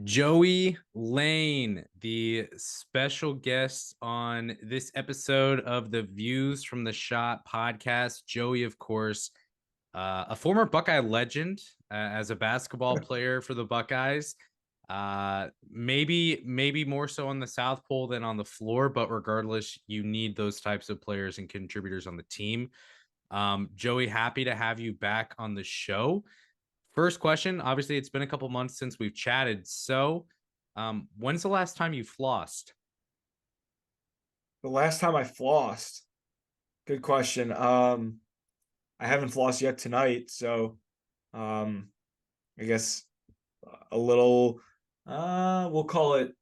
Joey Lane, the special guest on this episode of the Views from the Schott podcast. Joey, of course, a former Buckeye legend as a basketball player for the Buckeyes. Maybe more so on the South Pole than on the floor, but regardless, you need those types of players and contributors on the team. Joey, happy to have you back on the show. First question. Obviously, it's been a couple months since we've chatted. So, when's the last time you flossed? The last time I flossed, good question. I haven't flossed yet tonight, so um, I guess a little. We'll call it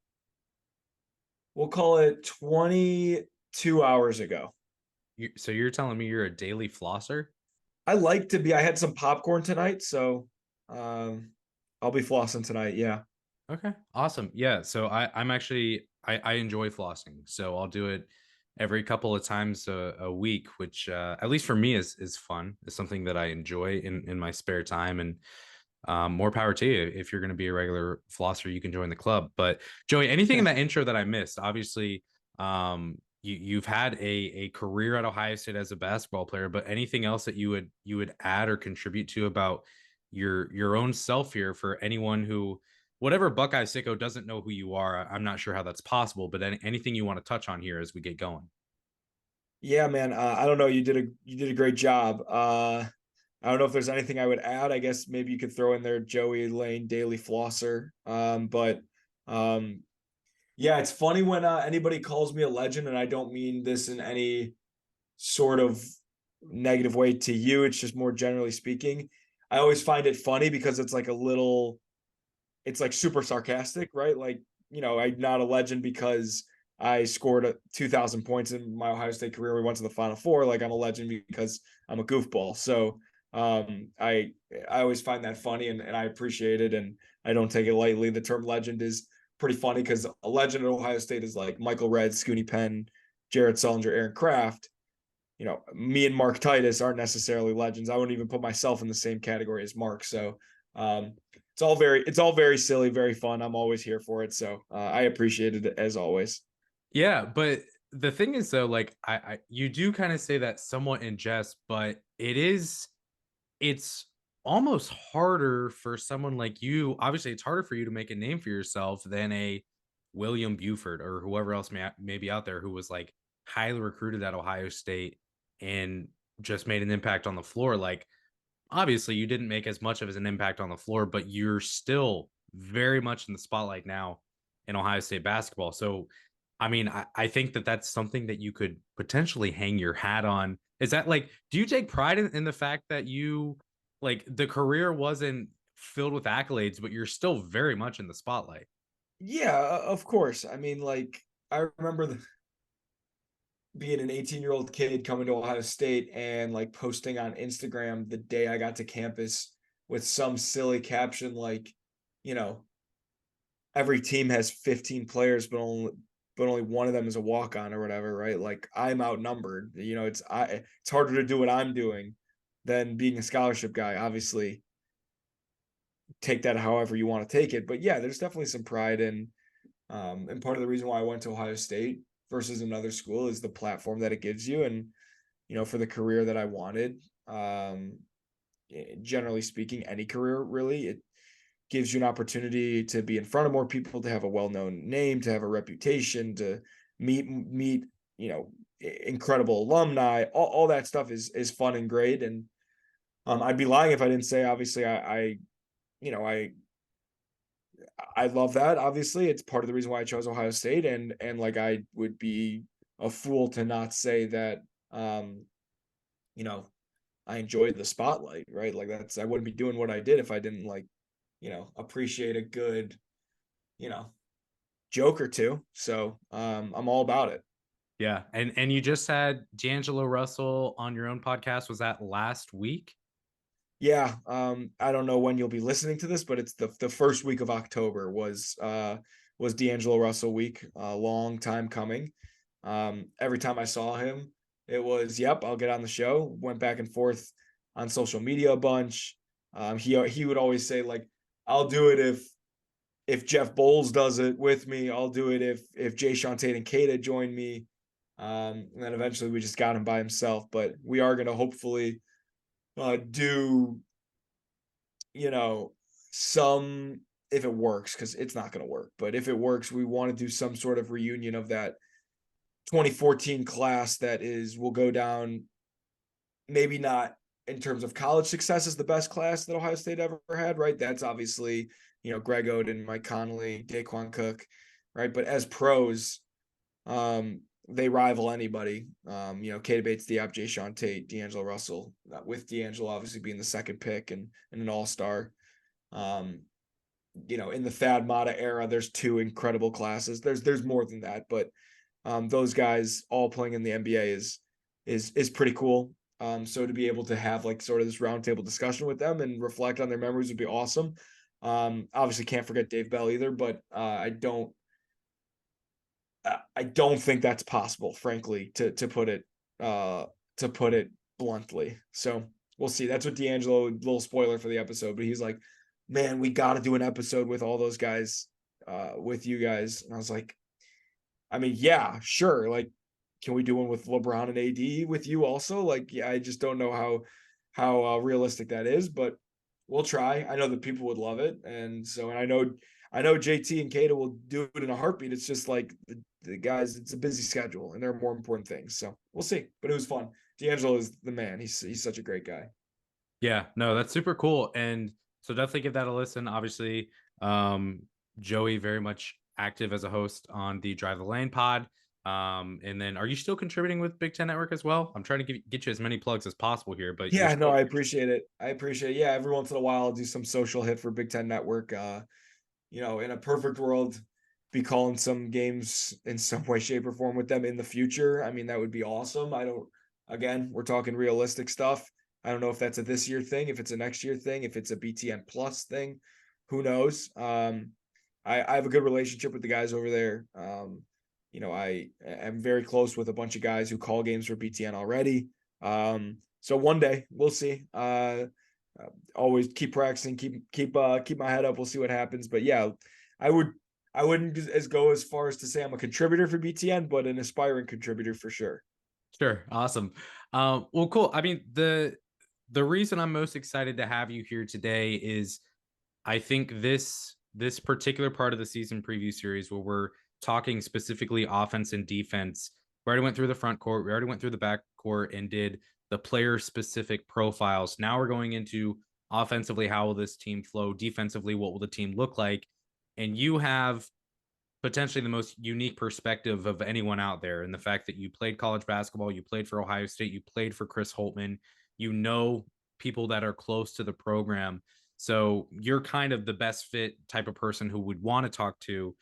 22 hours ago. So you're telling me you're a daily flosser? I like to be. I had some popcorn tonight, so um, I'll be flossing tonight. Yeah. Okay, awesome. Yeah. So I'm actually I enjoy flossing. So I'll do it every couple of times a week, which at least for me is fun. It's something that I enjoy in my spare time, and more power to you. If you're going to be a regular flosser, you can join the club. But Joey, anything in that intro that I missed? Obviously, you've had a career at Ohio State as a basketball player, but anything else that you would add or contribute to about your own self here for anyone who whatever Buckeye sicko doesn't know who you are? I'm not sure how that's possible, but anything you want to touch on here as we get going? Yeah, man. I don't know. You did a great job. I don't know if there's anything I would add. I guess maybe you could throw in there Joey Lane Daily Flosser. But um, yeah, it's funny when anybody calls me a legend, and I don't mean this in any sort of negative way to you. It's just more generally speaking. I always find it funny because it's like super sarcastic, right? Like, I'm not a legend because I scored 2,000 points in my Ohio State career. We went to the Final Four. Like, I'm a legend because I'm a goofball. So I always find that funny, and I appreciate it, and I don't take it lightly. The term legend is pretty funny because a legend at Ohio State is like Michael Redd, Scooney Penn, Jared Sullinger, Aaron Kraft. Me and Mark Titus aren't necessarily legends. I wouldn't even put myself in the same category as Mark. So it's all very silly, very fun. I'm always here for it. So I appreciate it as always. Yeah, but the thing is though, like I you do kind of say that somewhat in jest, but it's almost harder for someone like you. Obviously, it's harder for you to make a name for yourself than a William Buford or whoever else may be out there who was like highly recruited at Ohio State and just made an impact on the floor. Like, obviously, you didn't make as much of an impact on the floor, but you're still very much in the spotlight now in Ohio State basketball. So, I mean, I think that that's something that you could potentially hang your hat on. Is that like, do you take pride in the fact that you like the career wasn't filled with accolades, but you're still very much in the spotlight? Yeah, of course. I mean, like I remember being an 18-year-old kid coming to Ohio State and like posting on Instagram the day I got to campus with some silly caption like, you know, every team has 15 players, but only one of them is a walk on or whatever, right? Like I'm outnumbered. It's harder to do what I'm doing than being a scholarship guy. Obviously, take that however you want to take it. But yeah, there's definitely some pride in and part of the reason why I went to Ohio State versus another school is the platform that it gives you and for the career that I wanted. Generally speaking, any career really, it gives you an opportunity to be in front of more people, to have a well-known name, to have a reputation, to meet incredible alumni. All that stuff is fun and great. And I'd be lying if I didn't say obviously I you know I love that. Obviously, it's part of the reason why I chose Ohio State, and like I would be a fool to not say that. You know, I enjoyed the spotlight, right? Like I wouldn't be doing what I did if I didn't like appreciate a good, you know, joke or two. So I'm all about it. Yeah, and you just had D'Angelo Russell on your own podcast. Was that last week? Yeah, I don't know when you'll be listening to this, but it's the first week of October was D'Angelo Russell week. A long time coming. Every time I saw him, it was, yep, I'll get on the show. Went back and forth on social media a bunch. He would always say like, I'll do it if Jeff Bowles does it with me, I'll do it if Jay Tate and Kata join me. And then eventually we just got him by himself. But we are gonna hopefully do, you know, some, if it works, because it's not gonna work, but if it works, we want to do some sort of reunion of that 2014 class that will go down, maybe not in terms of college success as the best class that Ohio State ever had, right? That's obviously, Greg Oden, Mike Conley, Daquan Cook, right? But as pros, they rival anybody. Kata Bates, Diop, Jay Tate, D'Angelo Russell, with D'Angelo obviously being the second pick and an all-star. Um, in the Thad Matta era, there's two incredible classes. There's more than that, but those guys all playing in the NBA is pretty cool. So to be able to have like sort of this roundtable discussion with them and reflect on their memories would be awesome. Obviously can't forget Dave Bell either, but I don't think that's possible, frankly, to put it bluntly. So we'll see. That's what D'Angelo, little spoiler for the episode, but he's like, man, we got to do an episode with all those guys, with you guys. And I was like, I mean, yeah, sure. Like, can we do one with LeBron and AD with you also? Like, yeah, I just don't know how realistic that is, but we'll try. I know that people would love it, and so, and I know JT and Kata will do it in a heartbeat. It's just like the guys, it's a busy schedule, and there are more important things. So we'll see. But it was fun. D'Angelo is the man. He's such a great guy. Yeah, no, that's super cool. And so definitely give that a listen. Obviously, um, Joey very much active as a host on the Drive the Lane pod. And then are you still contributing with Big Ten Network as well? I'm trying to get you as many plugs as possible here, but you're Yeah, no, still I appreciate it. I appreciate it. Yeah, every once in a while I'll do some social hit for Big Ten Network. In a perfect world, be calling some games in some way, shape, or form with them in the future. I mean, that would be awesome. I don't, again, we're talking realistic stuff. I don't know if that's a this year thing, if it's a next year thing, if it's a BTN plus thing, who knows? I have a good relationship with the guys over there. I am very close with a bunch of guys who call games for BTN already. So one day we'll see. Always keep practicing, keep my head up. We'll see what happens. But yeah, I would I wouldn't go as far as to say I'm a contributor for BTN, but an aspiring contributor for sure. sure. Awesome. Well, cool. I mean, the reason I'm most excited to have you here today is I think this particular part of the season preview series where we're talking specifically offense and defense. We already went through the front court, we already went through the back court and did the player specific profiles. Now we're going into offensively, how will this team flow? Defensively, what will the team look like? And you have potentially the most unique perspective of anyone out there, and the fact that you played college basketball, you played for Ohio State, you played for Chris Holtman, you know people that are close to the program. So you're kind of the best fit type of person who would want to talk to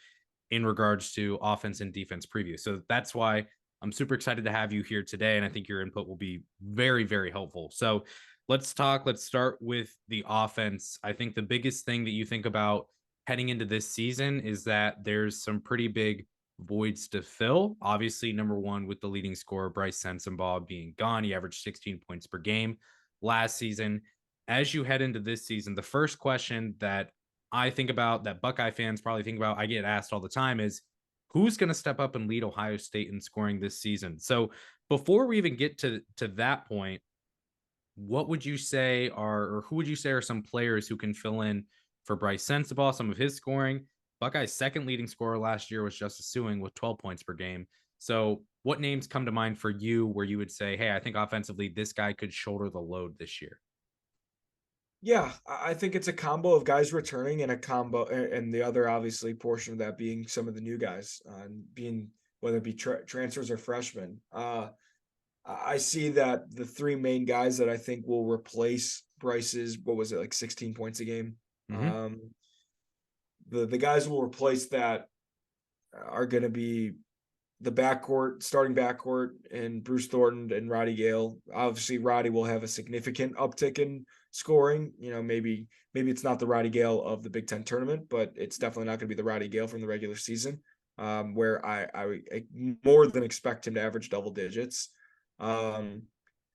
in regards to offense and defense preview. So that's why I'm super excited to have you here today. And I think your input will be very, very helpful. So let's talk. Let's start with the offense. I think the biggest thing that you think about heading into this season is that there's some pretty big voids to fill. Obviously, number one, with the leading scorer, Bryce Sensabaugh, being gone, he averaged 16 points per game last season. As you head into this season, the first question that I think about, that Buckeye fans probably think about, I get asked all the time, is who's going to step up and lead Ohio State in scoring this season? So before we even get to that point, what would you say are, or who would you say are some players who can fill in for Bryce Sensabaugh, some of his scoring? Buckeye's second leading scorer last year was Justice Suing with 12 points per game. So what names come to mind for you where you would say, hey, I think offensively this guy could shoulder the load this year? Yeah, I think it's a combo of guys returning and a combo, and the other obviously portion of that being some of the new guys, being whether it be transfers or freshmen. I see that the three main guys that I think will replace Bryce's, what was it, like 16 points a game? Mm-hmm. Um, the guys who will replace that are going to be the starting backcourt, and Bruce Thornton and Roddy Gale. Obviously, Roddy will have a significant uptick in scoring. Maybe it's not the Roddy Gale of the Big Ten tournament, but it's definitely not going to be the Roddy Gale from the regular season, where I more than expect him to average double digits. And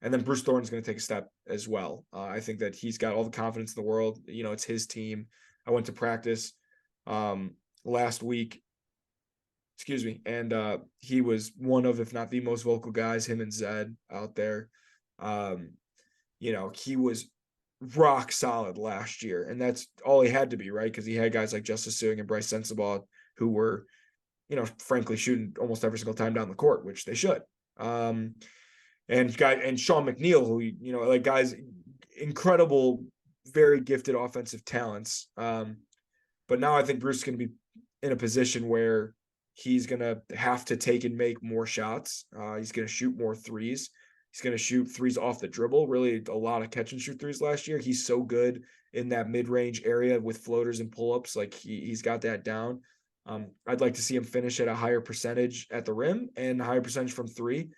then Bruce Thornton's going to take a step as well. I think that he's got all the confidence in the world. It's his team. I went to practice last week. Excuse me. And he was one of, if not the most vocal guys, him and Zed out there. Um, he was rock solid last year, and that's all he had to be, right? Because he had guys like Justice Suing and Bryce Sensabaugh who were, frankly, shooting almost every single time down the court, which they should. And Sean McNeil, who like guys, incredible, very gifted offensive talents. But now I think Bruce is going to be in a position where he's going to have to take and make more shots. He's going to shoot more threes. He's going to shoot threes off the dribble. Really, a lot of catch and shoot threes last year. He's so good in that mid range area with floaters and pull ups. Like he's got that down. I'd like to see him finish at a higher percentage at the rim and a higher percentage from three.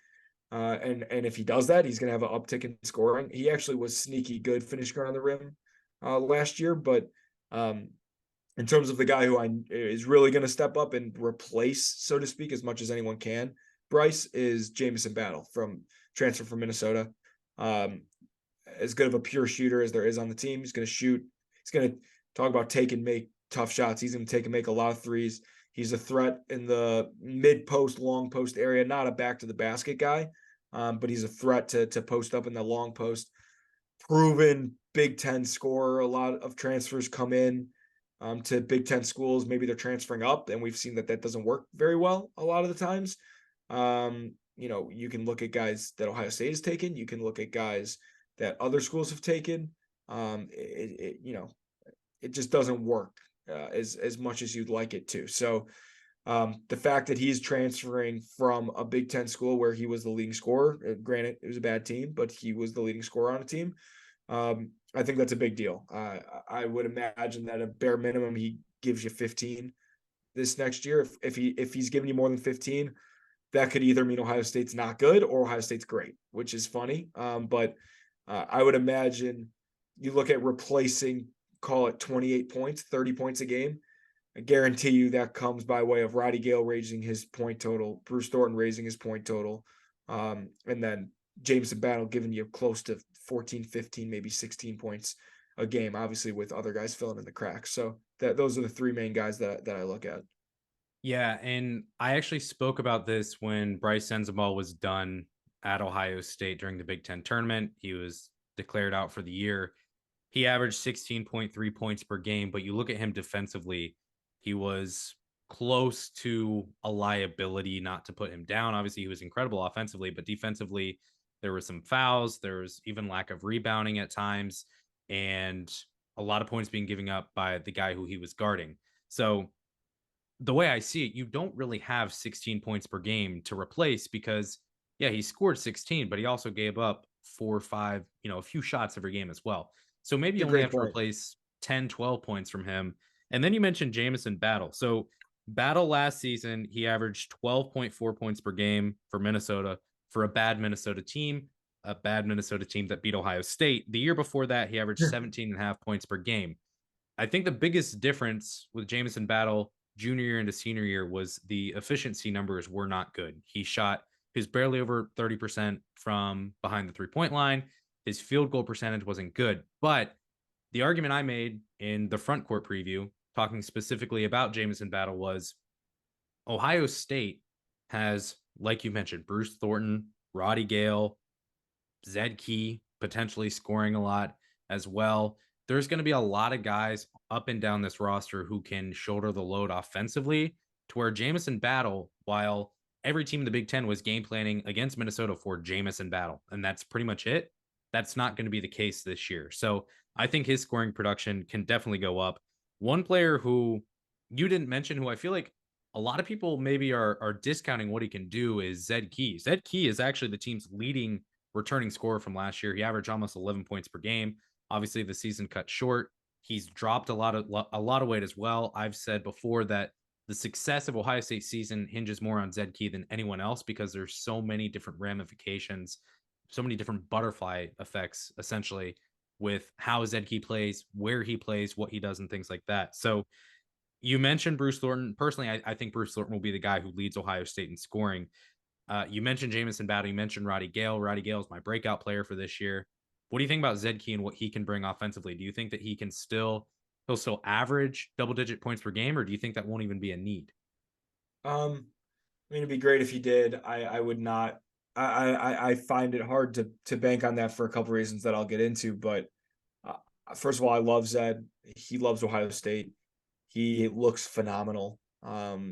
And if he does that, he's going to have an uptick in scoring. He actually was sneaky good finishing around the rim last year, but in terms of the guy who is really going to step up and replace, so to speak, as much as anyone can, Bryce, is Jamison Battle from transfer from Minnesota. As good of a pure shooter as there is on the team. He's going to shoot. He's going to talk about take and make tough shots. He's going to take and make a lot of threes. He's a threat in the mid post, long post area, not a back to the basket guy, but he's a threat to post up in the long post. Proven Big Ten scorer. A lot of transfers come in to Big Ten schools. Maybe they're transferring up, and we've seen that doesn't work very well a lot of the times. You can look at guys that Ohio State has taken. You can look at guys that other schools have taken. It just doesn't work as much as you'd like it to. So the fact that he's transferring from a Big Ten school where he was the leading scorer, granted it was a bad team, but he was the leading scorer on a team. I think that's a big deal. I would imagine that a bare minimum he gives you 15 this next year. If he's giving you more than 15, that could either mean Ohio State's not good or Ohio State's great, which is funny. But I would imagine you look at replacing, call it 28 points, 30 points a game. I guarantee you that comes by way of Roddy Gale raising his point total, Bruce Thornton raising his point total, and then Jameson Battle giving you close to 14, 15, maybe 16 points a game, obviously with other guys filling in the cracks. So those are the three main guys that I look at. Yeah, and I actually spoke about this when Bryce Sensabaugh was done at Ohio State during the Big Ten tournament. He was declared out for the year. He averaged 16.3 points per game, but you look at him defensively, he was close to a liability, not to put him down. Obviously, he was incredible offensively, but defensively, there were some fouls. There was even lack of rebounding at times, and a lot of points being given up by the guy who he was guarding. So the way I see it, you don't really have 16 points per game to replace because, yeah, he scored 16, but he also gave up 4 or 5, a few shots every game as well. So maybe It's you a only great have to point. replace 10, 12 points from him. And then you mentioned Jamison Battle. So Battle last season, he averaged 12.4 points per game for Minnesota for a bad Minnesota team, that beat Ohio State. The year before that, he averaged 17 and a half points per game. I think the biggest difference with Jamison Battle junior year into senior year was the efficiency numbers were not good. He was barely over 30% from behind the 3-point line. His field goal percentage wasn't good. But the argument I made in the front court preview, talking specifically about Jamison Battle, was Ohio State has, like you mentioned, Bruce Thornton, Roddy Gale, Zed Key potentially scoring a lot as well. There's going to be a lot of guys up and down this roster who can shoulder the load offensively to where Jamison Battle, while every team in the Big Ten was game planning against Minnesota for Jamison Battle, and that's pretty much it. That's not going to be the case this year. So I think his scoring production can definitely go up. One player who you didn't mention, who I feel like a lot of people maybe are discounting what he can do, is Zed Key. Zed Key is actually the team's leading returning scorer from last year. He averaged almost 11 points per game. Obviously, the season cut short. He's dropped a lot of weight as well. I've said before that the success of Ohio State season hinges more on Zed Key than anyone else because there's so many different ramifications, so many different butterfly effects, essentially, with how Zed Key plays, where he plays, what he does, and things like that. So you mentioned Bruce Thornton. Personally, I think Bruce Thornton will be the guy who leads Ohio State in scoring. You mentioned Jamison Battle. You mentioned Roddy Gale. Roddy Gale is my breakout player for this year. What do you think about Zed Key and what he can bring offensively? Do you think that he can still he'll still average double-digit points per game, or do you think that won't even be a need? I mean, it'd be great if he did. I would not. I find it hard to bank on that for a couple reasons that I'll get into. But uh, first of all, I love Zed. He loves Ohio State. He looks phenomenal.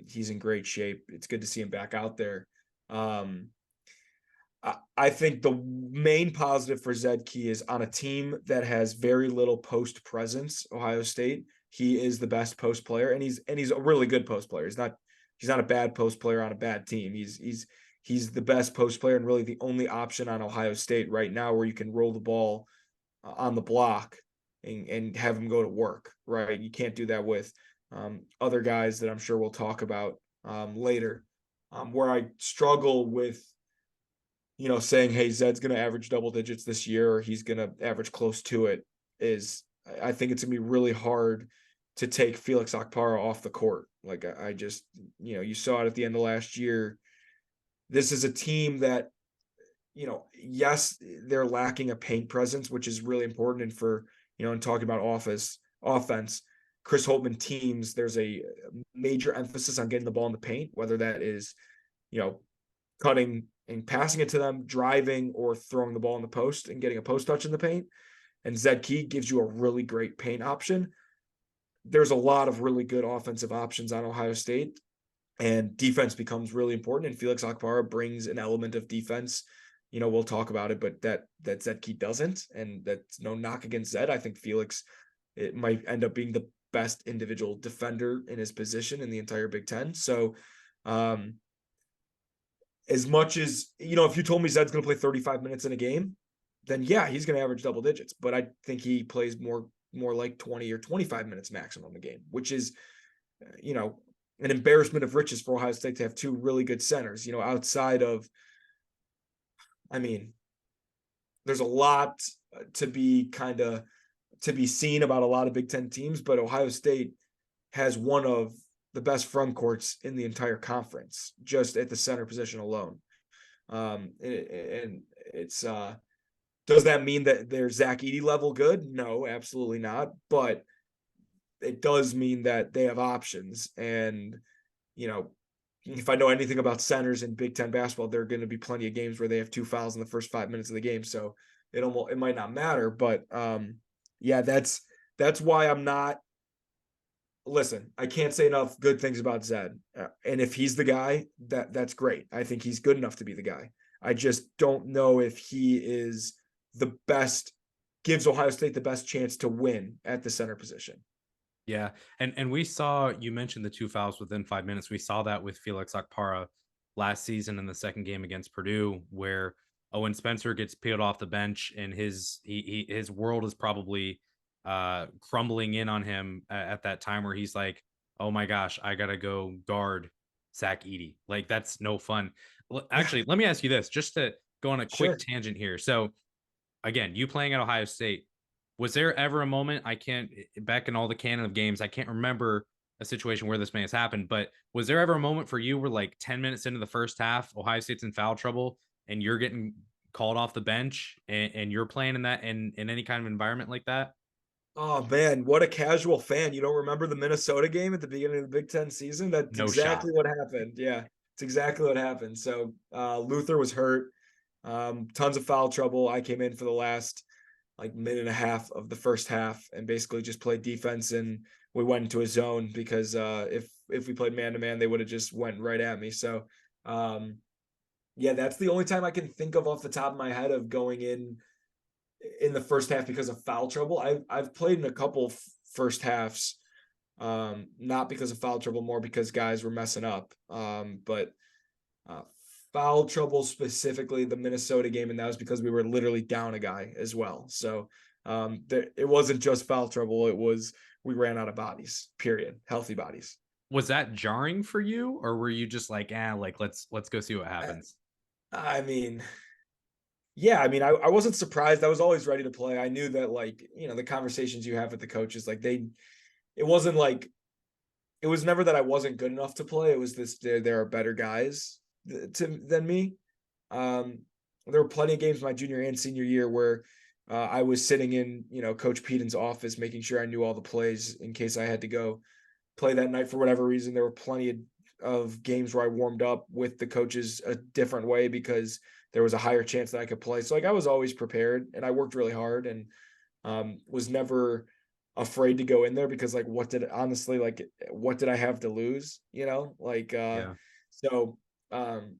He's in great shape. It's good to see him back out there. Um, I think the main positive for Zed Key is on a team that has very little post presence. Ohio State, he is the best post player, and he's a really good post player. He's not a bad post player on a bad team. He's the best post player and really the only option on Ohio State right now where you can roll the ball on the block and have him go to work. Right, you can't do that with other guys that I'm sure we'll talk about later. Where I struggle with saying, hey, Zed's going to average double digits this year, or he's going to average close to it, is I think it's going to be really hard to take Felix Akpara off the court. Like, I just, you saw it at the end of last year. This is a team that, yes, they're lacking a paint presence, which is really important. And for, in talking about offense, Chris Holtman teams, there's a major emphasis on getting the ball in the paint, whether that is, cutting and passing it to them, driving, or throwing the ball in the post and getting a post touch in the paint. And Zed Key gives you a really great paint option. There's a lot of really good offensive options on Ohio State, and defense becomes really important. And Felix Akpara brings an element of defense. We'll talk about it, but that Zed Key doesn't, and that's no knock against Zed. I think Felix, it might end up being the best individual defender in his position in the entire Big Ten. So, as much as, if you told me Zed's going to play 35 minutes in a game, then yeah, he's going to average double digits. But I think he plays more like 20 or 25 minutes maximum a game, which is, an embarrassment of riches for Ohio State to have two really good centers, outside of, I mean, there's a lot to be seen about a lot of Big Ten teams, but Ohio State has one of the best front courts in the entire conference, just at the center position alone. And it's does that mean that they're Zach Edey level good? No, absolutely not. But it does mean that they have options. And, if I know anything about centers in Big Ten basketball, there are going to be plenty of games where they have 2 fouls in the first 5 minutes of the game. So it might not matter. But yeah, that's why I'm not. Listen, I can't say enough good things about Zed. And if he's the guy, that's great. I think he's good enough to be the guy. I just don't know if he is the best, gives Ohio State the best chance to win at the center position. Yeah, and we saw, you mentioned the 2 fouls within 5 minutes. We saw that with Felix Akpara last season in the second game against Purdue, where Owen Spencer gets peeled off the bench, and his world is probably crumbling in on him at that time, where he's like, "Oh my gosh, I gotta go guard Zach Edey." Like, that's no fun. Actually, let me ask you this, just to go on a quick Sure. tangent here. So again, you playing at Ohio State, was there ever a moment, I can't, back in all the canon of games, I can't remember a situation where this may have happened, but was there ever a moment for you where, like, 10 minutes into the first half, Ohio State's in foul trouble and you're getting called off the bench, and you're playing in that, in any kind of environment like that? Oh man, what a casual fan. You don't remember the Minnesota game at the beginning of the Big Ten season? That's No shot. exactly what happened. Yeah, it's exactly what happened. So Luther was hurt. Tons of foul trouble. I came in for the last like minute and a half of the first half and basically just played defense, and we went into a zone because if we played man to man, they would have just went right at me. So yeah, that's the only time I can think of off the top of my head of going in the first half because of foul trouble. I've played in a couple first halves, not because of foul trouble, more because guys were messing up. But uh, foul trouble, specifically the Minnesota game, and that was because we were literally down a guy as well. So it wasn't just foul trouble; it was we ran out of bodies. Period. Healthy bodies. Was that jarring for you, or were you just like, like, let's go see what Uh, happens? I mean, yeah, I mean, I wasn't surprised. I was always ready to play. I knew that, like, the conversations you have with the coaches, like it wasn't like, it was never that I wasn't good enough to play. It was this, there are better guys than me. Um, there were plenty of games my junior and senior year where I was sitting in, Coach Peden's office, making sure I knew all the plays in case I had to go play that night for whatever reason. There were plenty of games where I warmed up with the coaches a different way because there was a higher chance that I could play. So like I was always prepared and I worked really hard and was never afraid to go in there because like what did I have to lose? Yeah. So um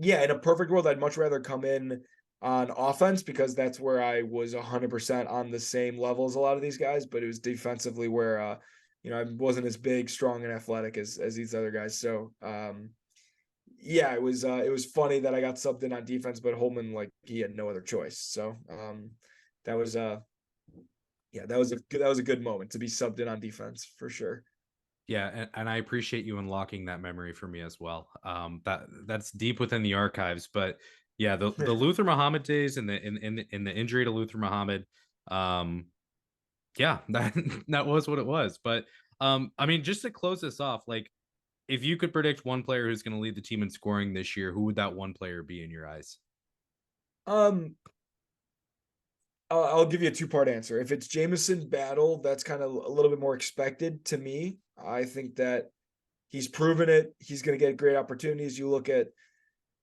yeah, in a perfect world, I'd much rather come in on offense because that's where I was 100% on the same level as a lot of these guys, but it was defensively where I wasn't as big, strong, and athletic as these other guys. So yeah, it was funny that I got subbed in on defense, but Holman like he had no other choice. So that was yeah, that was a good moment to be subbed in on defense for sure. Yeah, and I appreciate you unlocking that memory for me as well. That's deep within the archives, but yeah, the Luther Muhammad days and the injury to Luther Muhammad, um, yeah, that was what it was. But I mean, just to close this off, like if you could predict one player who's going to lead the team in scoring this year, who would that one player be in your eyes? um I'll give you a two-part answer. If it's Jameson Battle, that's kind of a little bit more expected to me. I think that he's proven it. He's going to get great opportunities. You look at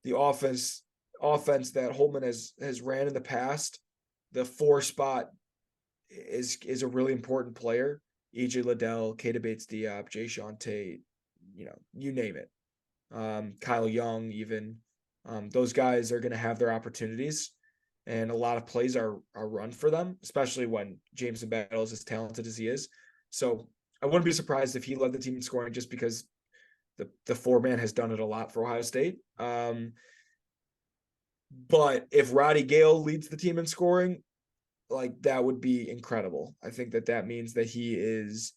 the offense that Holman has ran in the past. The four spot is a really important player. EJ Liddell, Keita Bates Diop, Jay Sean Tate, you name it. Kyle Young, even. Those guys are going to have their opportunities, and a lot of plays are run for them, especially when Jameson Battle is as talented as he is. So I wouldn't be surprised if he led the team in scoring just because the four man has done it a lot for Ohio State. But if Roddy Gale leads the team in scoring, like that would be incredible. I think that means that he is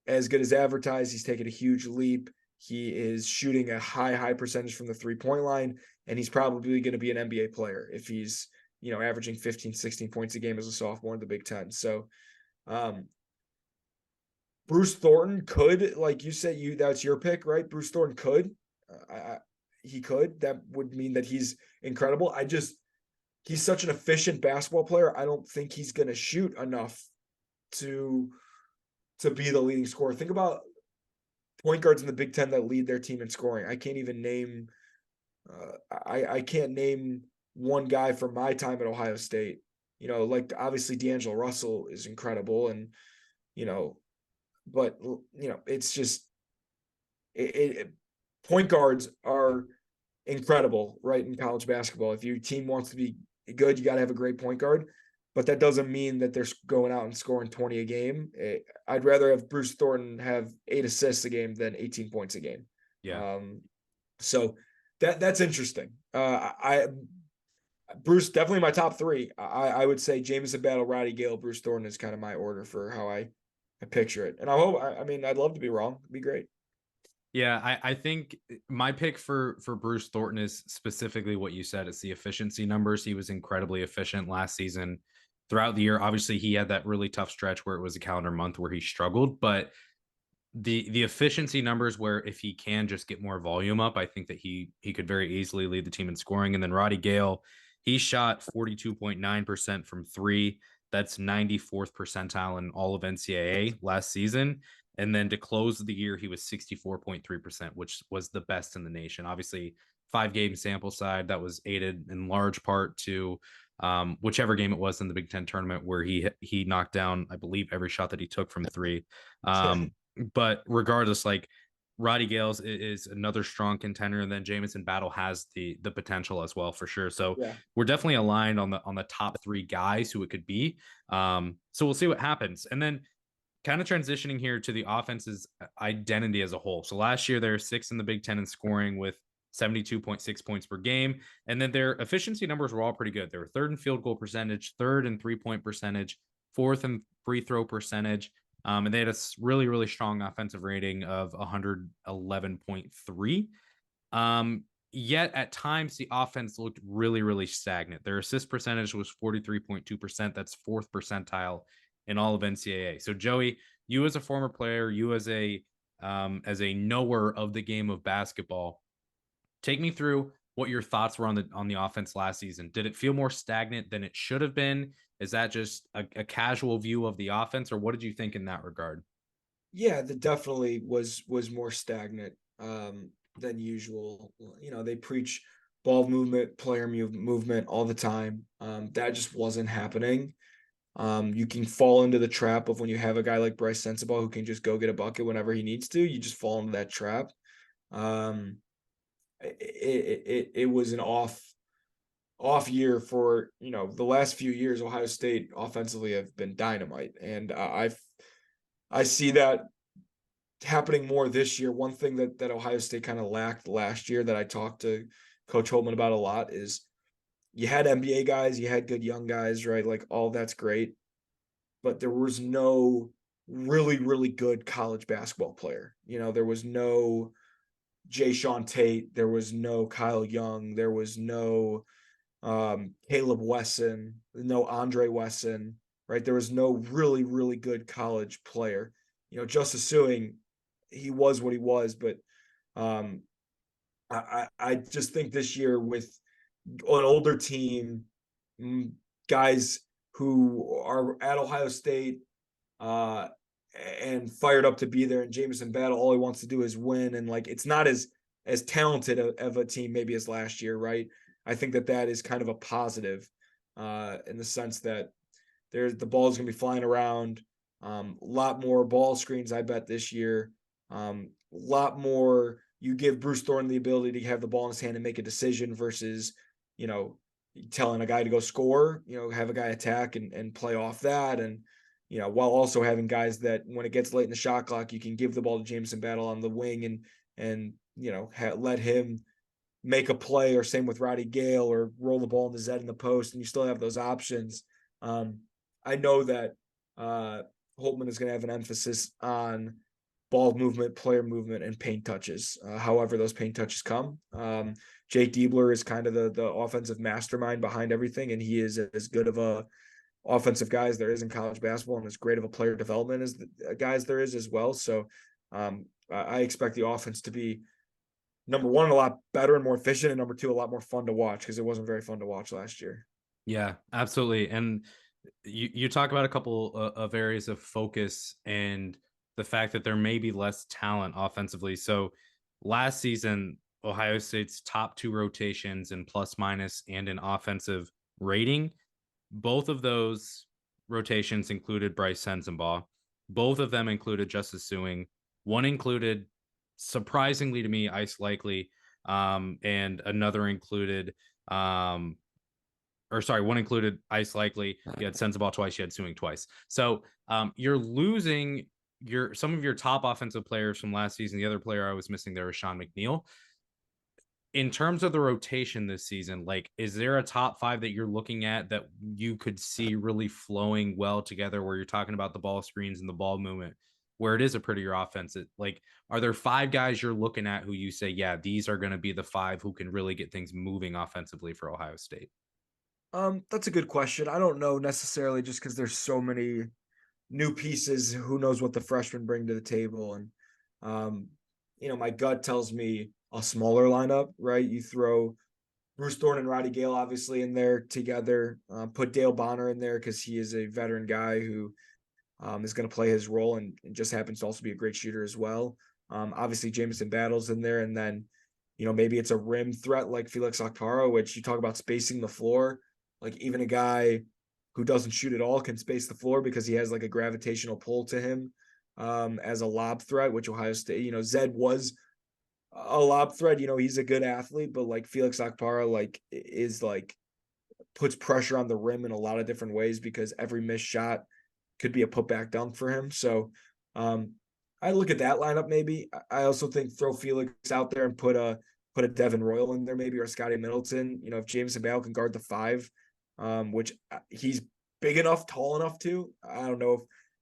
as good as advertised. He's taken a huge leap. He is shooting a high percentage from the 3-point line, and he's probably going to be an NBA player if he's, averaging 15, 16 points a game as a sophomore in the Big Ten. So, um, Bruce Thornton could, like you said, that's your pick, right? Bruce Thornton could. He could. That would mean that he's incredible. He's such an efficient basketball player. I don't think he's going to shoot enough to be the leading scorer. Think about point guards in the Big Ten that lead their team in scoring. I can't even name. I can't name one guy from my time at Ohio State. Like obviously D'Angelo Russell is incredible, and you know, but it's just point guards are incredible, right? In college basketball, if your team wants to be good, you got to have a great point guard. But that doesn't mean that they're going out and scoring 20 a game. I'd rather have Bruce Thornton have 8 assists a game than 18 points a game. Yeah. So that's interesting. I Bruce definitely my top three. I would say Jameson Battle, Roddy Gale, Bruce Thornton is kind of my order for how I picture it. And I hope I mean I'd love to be wrong. It'd be great. Yeah, I think my pick for Bruce Thornton is specifically what you said. It's the efficiency numbers. He was incredibly efficient last season. Throughout the year, obviously he had that really tough stretch where it was a calendar month where he struggled, but the efficiency numbers where if he can just get more volume up, I think that he could very easily lead the team in scoring. And then Roddy Gale, he shot 42.9% from three. That's 94th percentile in all of NCAA last season. And then to close the year, he was 64.3%, which was the best in the nation. Obviously, 5 game sample side that was aided in large part to whichever game it was in the Big Ten tournament where he knocked down, I believe, every shot that he took from three. But regardless, like Roddy Gales is another strong contender, and then Jameson Battle has the potential as well for sure. So Yeah. we're definitely aligned on the top three guys who it could be. So we'll see what happens, and then kind of transitioning here to the offense's identity as a whole. So last year they're sixth in the Big Ten in scoring with 72.6 points per game. And then their efficiency numbers were all pretty good. They were third in field goal percentage, third in 3-point percentage, fourth in free throw percentage. And they had a really strong offensive rating of 111.3. Yet at times the offense looked really stagnant. Their assist percentage was 43.2%. That's fourth percentile in all of NCAA. So Joey, you as a former player, you as a knower of the game of basketball, take me through what your thoughts were on the offense last season. Did it feel more stagnant than it should have been? Is that just a casual view of the offense, or what did you think in that regard? Yeah, that definitely was more stagnant than usual. They preach ball movement, player movement all the time. That just wasn't happening. You can fall into the trap of when you have a guy like Bryce Sensabaugh who can just go get a bucket whenever he needs to. You just fall into that trap. Um, it was an off year for the last few years. Ohio State offensively have been dynamite, and I see that happening more this year. One thing that Ohio State kind of lacked last year that I talked to Coach Holtman about a lot is you had NBA guys, you had good young guys, right? Like all that's great, but there was no really, really good college basketball player. There was no Jay Sean Tate, there was no Kyle Young, there was no Caleb Wesson, no Andre Wesson, right? There was no really, really good college player. Justice Suing, he was what he was, but um, I just think this year with an older team, guys who are at Ohio State uh, and fired up to be there, and Jamison Battle, all he wants to do is win, and like it's not as talented of a team maybe as last year, right? I think that is kind of a positive in the sense that the ball is going to be flying around. A lot more ball screens, I bet, this year. A lot more. You give Bruce Thornton the ability to have the ball in his hand and make a decision versus, you know, telling a guy to go score. Have a guy attack and play off that, and while also having guys that when it gets late in the shot clock, you can give the ball to Jameson Battle on the wing and let him make a play, or same with Roddy Gale, or roll the ball in the Z in the post, and you still have those options. Um, I know that Holtman is going to have an emphasis on ball movement, player movement, and paint touches. However, those paint touches come. Jake Diebler is kind of the offensive mastermind behind everything, and he is as good of a offensive guy as there is in college basketball, and as great of a player development as the guys there is as well. So I expect the offense to be number one, a lot better and more efficient, and number two, a lot more fun to watch because it wasn't very fun to watch last year. Yeah, absolutely. And you talk about a couple of areas of focus and the fact that there may be less talent offensively. So last season, Ohio State's top two rotations in plus minus and in offensive rating, both of those rotations included Bryce Sensabaugh. Both of them included Justice Suing. One included, surprisingly to me, Ice Likely, and another included or sorry, one included Ice Likely. You had Sensabaugh twice. You had Suing twice. So you're losing some of your top offensive players from last season. The other player I was missing there was Sean McNeil. In terms of the rotation this season, like, is there a top five that you're looking at that you could see really flowing well together, where you're talking about the ball screens and the ball movement, where it is a prettier offense? Like, are there five guys you're looking at who you say, yeah, these are going to be the five who can really get things moving offensively for Ohio State? That's a good question. I don't know necessarily, just because there's so many new pieces. Who knows what the freshmen bring to the table? And um, my gut tells me a smaller lineup, right? You throw Bruce Thornton and Roddy Gale obviously in there together. Put Dale Bonner in there because he is a veteran guy who is going to play his role, and just happens to also be a great shooter as well. Obviously, Jamison Battles in there, and then maybe it's a rim threat like Felix Okpara, which you talk about spacing the floor. Like even a guy who doesn't shoot at all can space the floor because he has like a gravitational pull to him as a lob threat, which Ohio State, Zed was a lob threat. He's a good athlete, but like Felix Okpara, like is like puts pressure on the rim in a lot of different ways because every missed shot could be a putback dunk for him. So I look at that lineup maybe. I also think throw Felix out there and put a Devin Royal in there maybe, or Scotty Middleton. If James Bale can guard the five, which he's big enough, tall enough to. I don't know if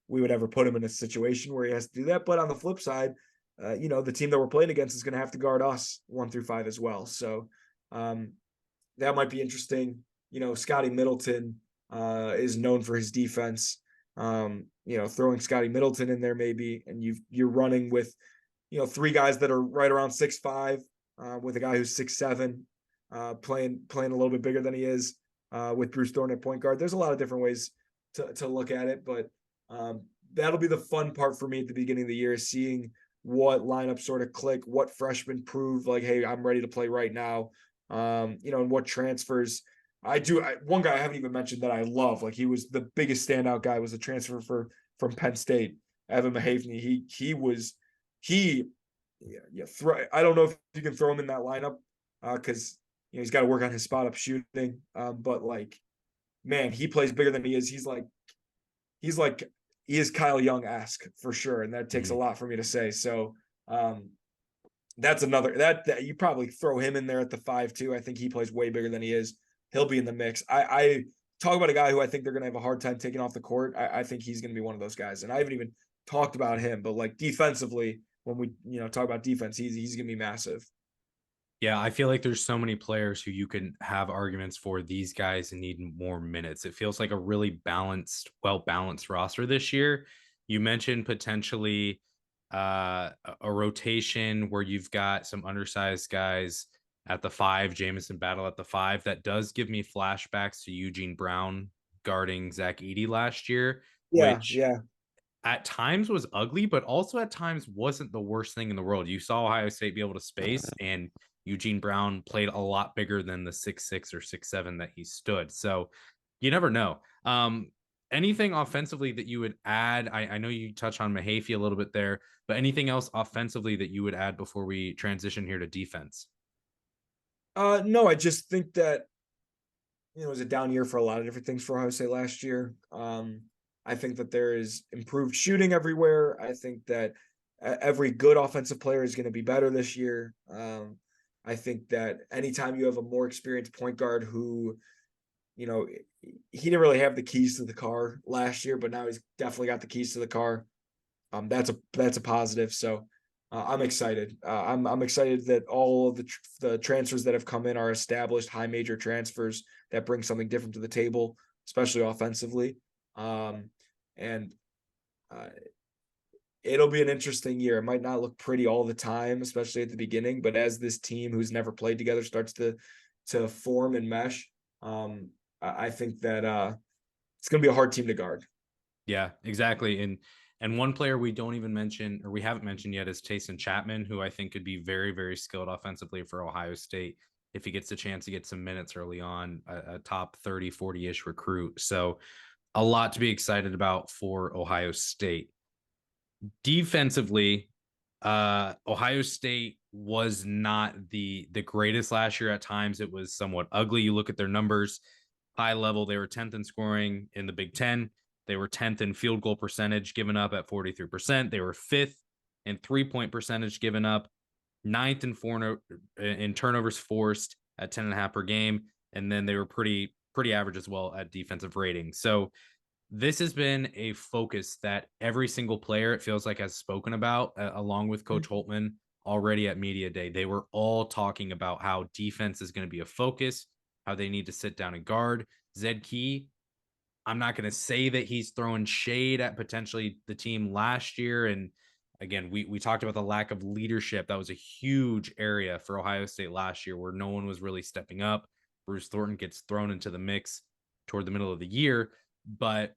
we would ever put him in a situation where he has to do that. But on the flip side, the team that we're playing against is going to have to guard us 1 through 5 as well. So that might be interesting. Scotty Middleton is known for his defense. Throwing Scotty Middleton in there maybe, and you're running with, three guys that are right around 6'5", with a guy who's 6'7", playing a little bit bigger than he is with Bruce Thornton at point guard. There's a lot of different ways to look at it, but that'll be the fun part for me at the beginning of the year, is seeing what lineups sort of click, what freshmen prove like, hey, I'm ready to play right now. And what transfers. One guy I haven't even mentioned that I love, like he was the biggest standout guy, was the transfer from Penn State, Evan Mahavny. He I don't know if you can throw him in that lineup because he's got to work on his spot up shooting. But like, man, he plays bigger than he is. He's like he is Kyle Young-esque for sure, and that takes a Mhm. lot for me to say. So that's another that you probably throw him in there at the 5 too. I think he plays way bigger than he is. He'll be in the mix. I talk about a guy who I think they're going to have a hard time taking off the court. I think he's going to be one of those guys, and I haven't even talked about him. But like defensively, when we talk about defense, he's going to be massive. Yeah, I feel like there's so many players who you can have arguments for these guys need more minutes. It feels like a really balanced, well balanced roster this year. You mentioned potentially a rotation where you've got some undersized guys at the 5, Jamison Battle at the 5. That does give me flashbacks to Eugene Brown guarding Zach Edey last year, Yeah, which yeah. at times was ugly, but also at times wasn't the worst thing in the world. You saw Ohio State be able to space, and Eugene Brown played a lot bigger than the 6'6" or 6'7" that he stood. So you never know. Anything offensively that you would add? I know you touched on Mahaffey a little bit there, but anything else offensively that you would add before we transition here to defense? No, I just think that it was a down year for a lot of different things for Ohio State last year. I think that there is improved shooting everywhere. I think that every good offensive player is going to be better this year. I think that anytime you have a more experienced point guard who, you know, he didn't really have the keys to the car last year, but now he's definitely got the keys to the car. That's a positive. So I'm excited. I'm excited that all of the transfers that have come in are established high major transfers that bring something different to the table, especially offensively. Um, and uh, it'll be an interesting year. It might not look pretty all the time, especially at the beginning, but as this team who's never played together starts to form and mesh, I think that it's going to be a hard team to guard. Yeah, exactly. And one player we don't even mention or we haven't mentioned yet is Tayson Chapman, who I think could be very, very skilled offensively for Ohio State if he gets a chance to get some minutes early on, a top 30, 40-ish recruit. So a lot to be excited about for Ohio State. Defensively, Ohio State was not the greatest last year. At times it was somewhat ugly. You look at their numbers, high level, they were 10th in scoring in the Big Ten. They were 10th in field goal percentage given up at 43%. They were fifth in 3-point percentage given up, ninth in turnovers forced at 10.5 per game. And then they were pretty average as well at defensive rating. So this has been a focus that every single player, it feels like, has spoken about, along with Coach Holtman already at Media Day. They were all talking about how defense is going to be a focus, how they need to sit down and guard. Zed Key, I'm not going to say that he's throwing shade at potentially the team last year. And again, we talked about the lack of leadership. That was a huge area for Ohio State last year where no one was really stepping up. Bruce Thornton gets thrown into the mix toward the middle of the year. But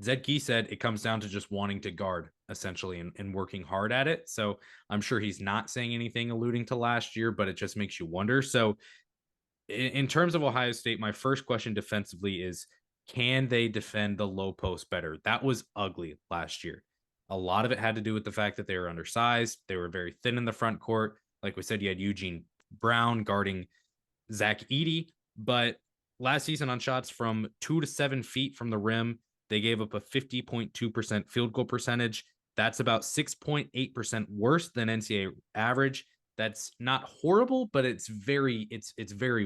Zed Key said it comes down to just wanting to guard essentially and working hard at it. So I'm sure he's not saying anything alluding to last year, but it just makes you wonder. So in terms of Ohio State, my first question defensively is, can they defend the low post better? That was ugly last year. A lot of it had to do with the fact that they were undersized. They were very thin in the front court. Like we said, you had Eugene Brown guarding Zach Edey, but last season on shots from 2 to 7 feet from the rim, they gave up a 50.2% field goal percentage. That's about 6.8% worse than NCAA average. That's not horrible, but it's very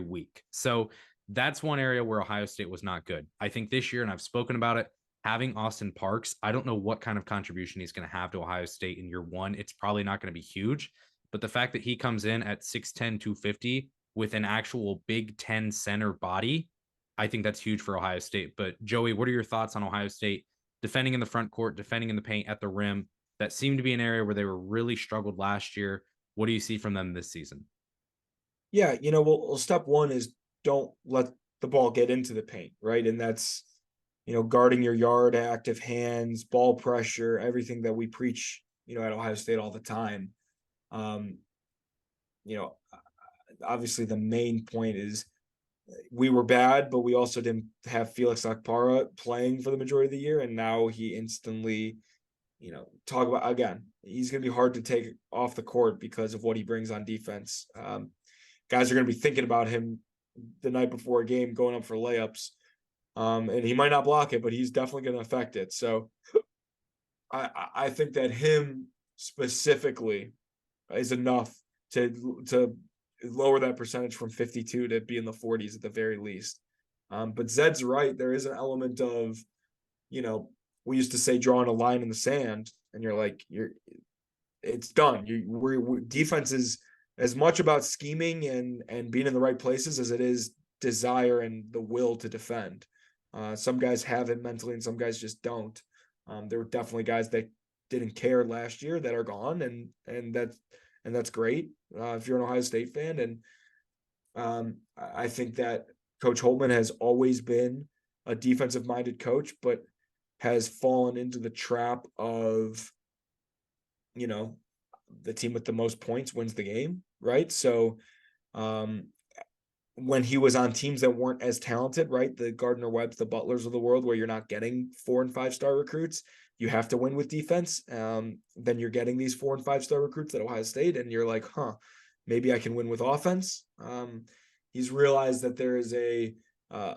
weak. So that's one area where Ohio State was not good. I think this year, and I've spoken about it, having Austin Parks, I don't know what kind of contribution he's going to have to Ohio State in year one. It's probably not going to be huge, but the fact that he comes in at 6'10, 250 with an actual Big Ten center body, I think that's huge for Ohio State. But Joey, what are your thoughts on Ohio State defending in the front court, defending in the paint at the rim? That seemed to be an area where they were really struggled last year. What do you see from them this season? Yeah, well, step one is don't let the ball get into the paint, right? And that's, guarding your yard, active hands, ball pressure, everything that we preach, at Ohio State all the time. Um, you know, Obviously the main point is we were bad, but we also didn't have Felix Akpara playing for the majority of the year, and now he instantly, talk about again. He's going to be hard to take off the court because of what he brings on defense. Guys are going to be thinking about him the night before a game, going up for layups, and he might not block it, but he's definitely going to affect it. So I think that him specifically is enough to lower that percentage from 52 to be in the 40s at the very least. But Zed's right. There is an element of, you know, we used to say drawing a line in the sand, and you're like, it's done. Defense is as much about scheming and being in the right places as it is desire and the will to defend. Some guys have it mentally, and some guys just don't. There were definitely guys that didn't care last year that are gone, and that's great if you're an Ohio State fan. And I think that Coach Holtman has always been a defensive minded coach, but has fallen into the trap of, you know, the team with the most points wins the game, right? So um, when he was on teams that weren't as talented, right? The Gardner Webbs, the Butlers of the world, where you're not getting 4 and 5 star recruits, you have to win with defense. Then you're getting these 4 and 5 star recruits at Ohio State, and you're like, huh, maybe I can win with offense. He's realized that there is uh,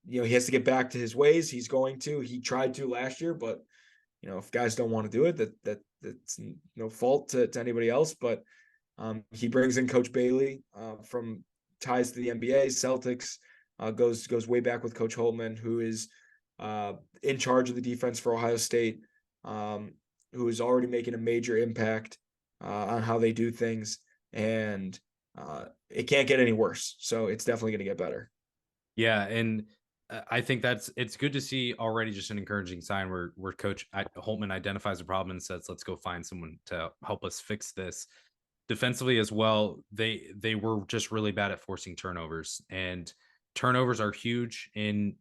he has to get back to his ways. He's going to. He tried to last year, but if guys don't want to do it, that's no fault to anybody else. But he brings in Coach Bailey from ties to the NBA, Celtics. Goes way back with Coach Holtman, who is in charge of the defense for Ohio State, who is already making a major impact on how they do things, and it can't get any worse. So it's definitely going to get better. Yeah, and I think it's good to see already just an encouraging sign where Holtman identifies a problem and says, "Let's go find someone to help us fix this." Defensively as well, they were just really bad at forcing turnovers, and turnovers are huge in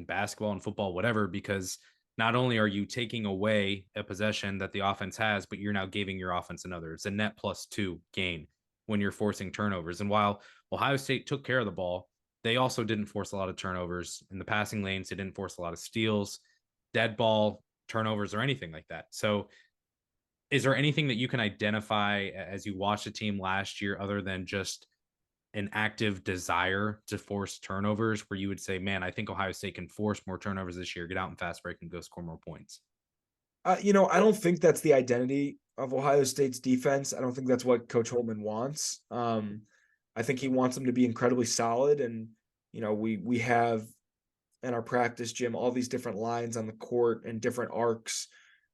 basketball and football, whatever, because not only are you taking away a possession that the offense has, but you're now giving your offense another. It's a net +2 gain when you're forcing turnovers. And while Ohio State took care of the ball, they also didn't force a lot of turnovers in the passing lanes. They didn't force a lot of steals, dead ball turnovers, or anything like that. So, is there anything that you can identify as you watched the team last year other than just an active desire to force turnovers where you would say, man, I think Ohio State can force more turnovers this year, get out in fast break and go score more points? I don't think that's the identity of Ohio State's defense. I don't think that's what Coach Holtman wants. I think he wants them to be incredibly solid, and we have in our practice gym all these different lines on the court and different arcs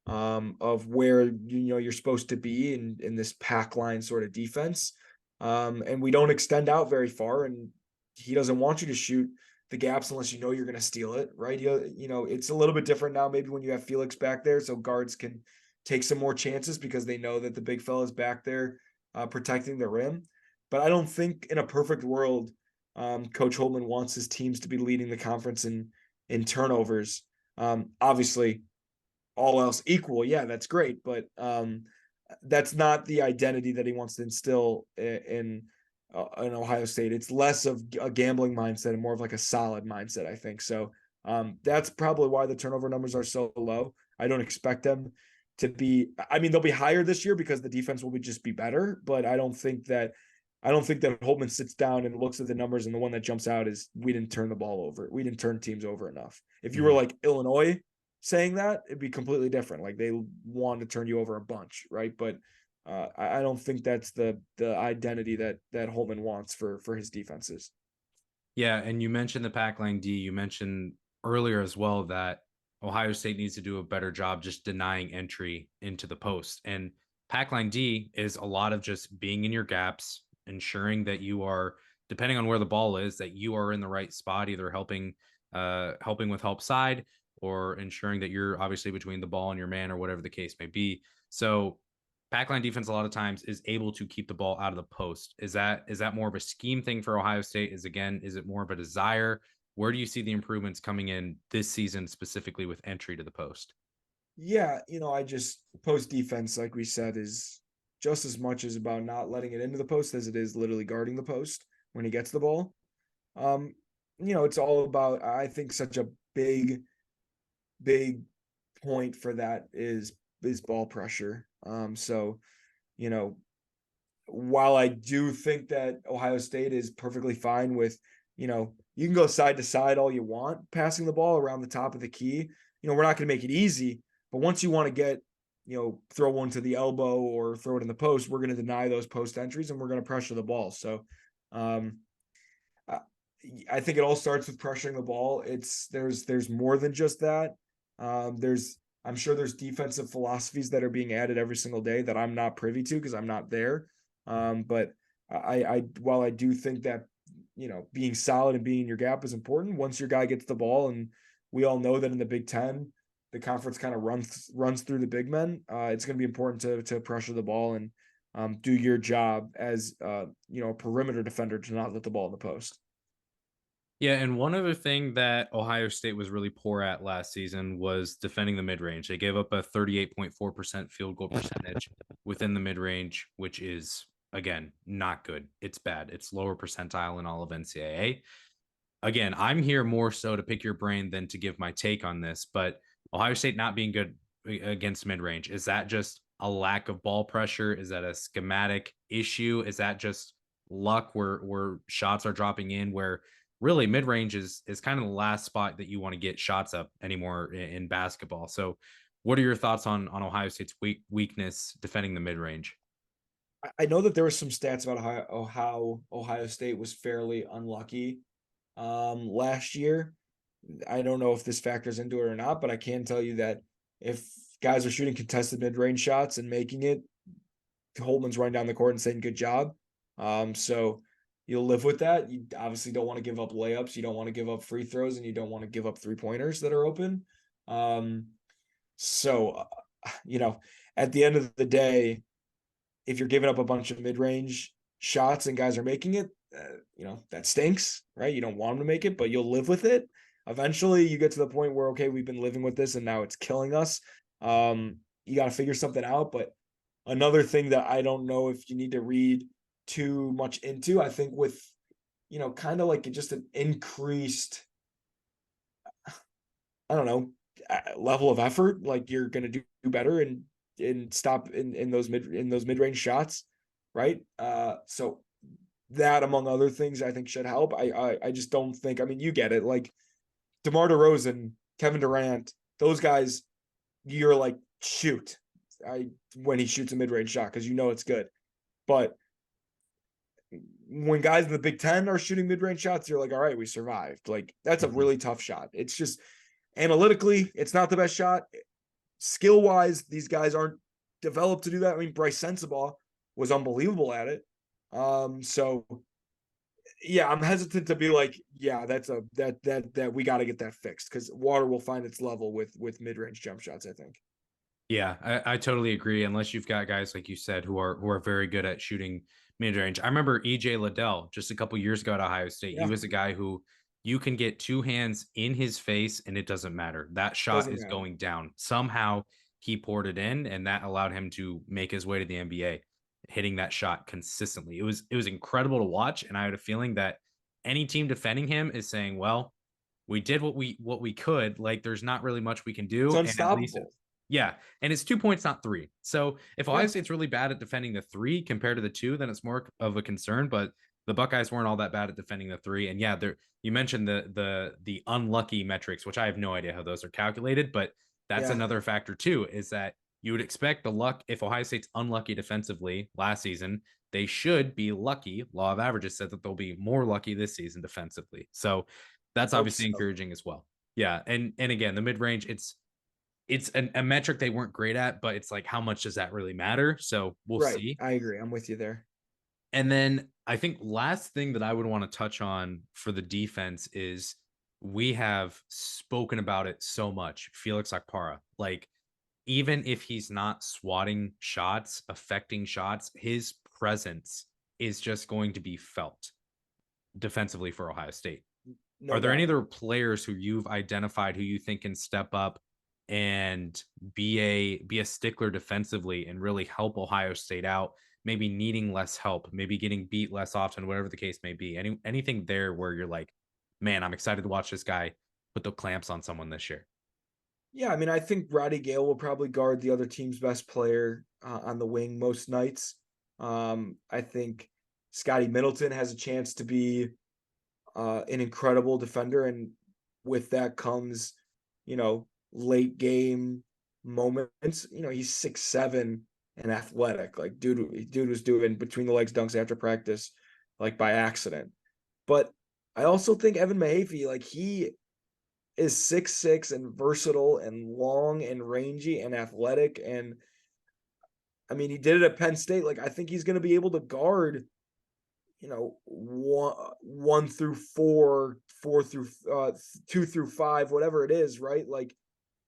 of where you're supposed to be in this pack line sort of defense. And we don't extend out very far, and he doesn't want you to shoot the gaps unless you know you're going to steal it, right? It's a little bit different now, maybe when you have Felix back there, so guards can take some more chances because they know that the big fella's back there protecting the rim. But I don't think in a perfect world, Coach Holtman wants his teams to be leading the conference in turnovers. Obviously, all else equal, yeah, that's great, but that's not the identity that he wants to instill in Ohio State. It's less of a gambling mindset and more of like a solid mindset, I think. So that's probably why the turnover numbers are so low. I don't expect them to be. I mean, they'll be higher this year because the defense will just be better. But I don't think that Holtman sits down and looks at the numbers and the one that jumps out is we didn't turn the ball over. We didn't turn teams over enough. If you were Mhm. like Illinois saying that, it'd be completely different. Like they want to turn you over a bunch, right? But I don't think that's the identity that Holtman wants for his defenses. Yeah, and you mentioned the pack line D. You mentioned earlier as well that Ohio State needs to do a better job just denying entry into the post. And pack line D is a lot of just being in your gaps, ensuring that you are, depending on where the ball is, that you are in the right spot, either helping with help side or ensuring that you're obviously between the ball and your man or whatever the case may be. So backline defense a lot of times is able to keep the ball out of the post. Is that more of a scheme thing for Ohio State? Is it more of a desire? Where do you see the improvements coming in this season specifically with entry to the post? Yeah, I just post defense, like we said, is just as much as about not letting it into the post as it is literally guarding the post when he gets the ball. Um, it's all about, I think, such a big point for that is ball pressure. So, you know, while I do think that Ohio State is perfectly fine with, you can go side to side all you want passing the ball around the top of the key. We're not going to make it easy, but once you want to get, throw one to the elbow or throw it in the post, we're going to deny those post entries and we're going to pressure the ball. So, um, I I think it all starts with pressuring the ball. There's more than just that. There's I'm sure there's defensive philosophies that are being added every single day that I'm not privy to because I'm not there. But while I do think that being solid and being in your gap is important, once your guy gets the ball, and we all know that in the Big Ten, the conference kind of runs through the big men. It's going to be important to pressure the ball and do your job as a perimeter defender to not let the ball in the post. Yeah, and one other thing that Ohio State was really poor at last season was defending the mid-range. They gave up a 38.4% field goal percentage within the mid-range, which is again not good. It's bad. It's lower percentile in all of NCAA. Again, I'm here more so to pick your brain than to give my take on this, but Ohio State not being good against mid-range, is that just a lack of ball pressure? Is that a schematic issue? Is that just luck where shots are dropping in where really mid-range is kind of the last spot that you want to get shots up anymore in basketball. So what are your thoughts on Ohio State's weakness defending the mid-range? I know that there were some stats about how Ohio State was fairly unlucky last year. I don't know if this factors into it or not, but I can tell you that if guys are shooting contested mid-range shots and making it, Holtman's running down the court and saying good job. So you'll live with that. You obviously don't want to give up layups, you don't want to give up free throws, and you don't want to give up three-pointers that are open. So at the end of the day, if you're giving up a bunch of mid-range shots and guys are making it, that stinks, right? You don't want them to make it, but you'll live with it. Eventually, you get to the point where, okay, we've been living with this and now it's killing us. You got to figure something out. But another thing that I don't know if you need to read too much into, I think with, kind of like just an increased, I don't know, level of effort, like you're going to do better and stop in those mid-range shots, right? So that among other things I think should help. I just don't think, I mean, you get it, like DeMar DeRozan, Kevin Durant, those guys, you're like, shoot, when he shoots a mid-range shot because it's good. But when guys in the Big Ten are shooting mid-range shots, you're like, all right, we survived. Like that's a Mhm. really tough shot. It's just analytically, it's not the best shot. Skill wise, these guys aren't developed to do that. I mean, Bryce Sensabaugh was unbelievable at it. So yeah, I'm hesitant to be like, yeah, that we got to get that fixed because water will find its level with mid range jump shots. I think. Yeah, I totally agree. Unless you've got guys like you said who are very good at shooting mid range. I remember EJ Liddell just a couple years ago at Ohio State. He Yeah, was a guy who you can get two hands in his face and it doesn't matter. That shot doesn't is matter. going down. Somehow he poured it in, and that allowed him to make his way to the NBA, hitting that shot consistently. It was incredible to watch, and I had a feeling that any team defending him is saying, "Well, we did what we could. Like, there's not really much we can It's do, and at least unstoppable. yeah, and it's 2 points, not 3. So, if Ohio Yeah, State's really bad at defending the 3 compared to the 2, then it's more of a concern, but the Buckeyes weren't all that bad at defending the 3, and yeah, there you mentioned the unlucky metrics, which I have no idea how those are calculated, but that's yeah, another factor too, is that you would expect the luck if Ohio State's unlucky defensively last season, they should be lucky. Law of averages said that they'll be more lucky this season defensively. So, that's hope obviously so. encouraging as well. Yeah, and again, the mid-range, it's a metric they weren't great at, but it's like, how much does that really matter? So we'll Right, see. I agree. I'm with you there. And then I think last thing that I would want to touch on for the defense is we have spoken about it so much. Felix Akpara, like even if he's not swatting shots, affecting shots, his presence is just going to be felt defensively for Ohio State. No Are there any doubt. other players who you've identified who you think can step up and be a stickler defensively and really help Ohio State out, maybe needing less help, maybe getting beat less often, whatever the case may be? Anything there where you're like, man, I'm excited to watch this guy put the clamps on someone this year. Yeah, I mean, I think Roddy Gale will probably guard the other team's best player on the wing most nights. I think Scotty Middleton has a chance to be an incredible defender, and with that comes, late game moments. He's 6'7" and athletic. Like, dude was doing between the legs dunks after practice, like by accident. But I also think Evan Mahaffey, like he is 6'6" and versatile and long and rangy and athletic. And I mean, he did it at Penn State. Like, I think he's going to be able to guard, 1 through 4, 4 through 2 through 5, whatever it is, right? Like,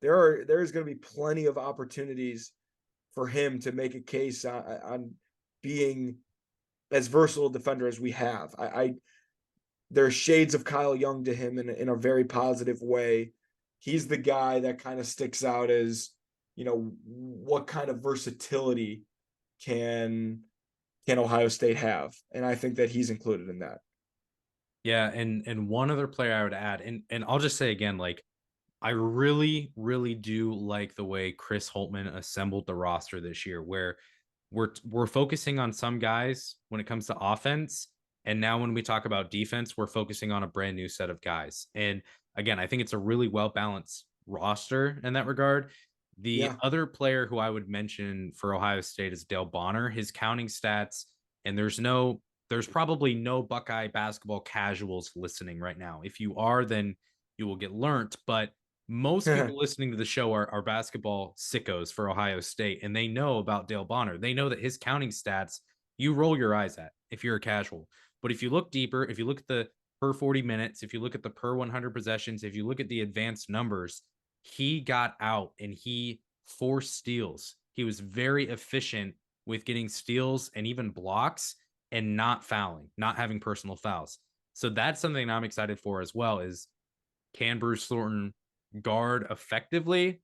there's going to be plenty of opportunities for him to make a case on being as versatile a defender as we have. There's shades of Kyle Young to him in a very positive way. He's the guy that kind of sticks out as, what kind of versatility can Ohio State have? And I think that he's included in that. Yeah, and one other player I would add, and I'll just say again, like I really, really do like the way Chris Holtman assembled the roster this year, where we're focusing on some guys when it comes to offense, and now when we talk about defense, we're focusing on a brand new set of guys. And again, I think it's a really well balanced roster in that regard. The Yeah. other player who I would mention for Ohio State is Dale Bonner. His counting stats, and there's probably no Buckeye basketball casuals listening right now. If you are, then you will get learnt. But most people listening to the show are basketball sickos for Ohio State, and they know about Dale Bonner. They know that his counting stats, you roll your eyes at if you're a casual. But if you look deeper, if you look at the per 40 minutes, if you look at the per 100 possessions, if you look at the advanced numbers, he got out and he forced steals. He was very efficient with getting steals and even blocks and not fouling, not having personal fouls. So that's something I'm excited for as well is can Bruce Thornton guard effectively?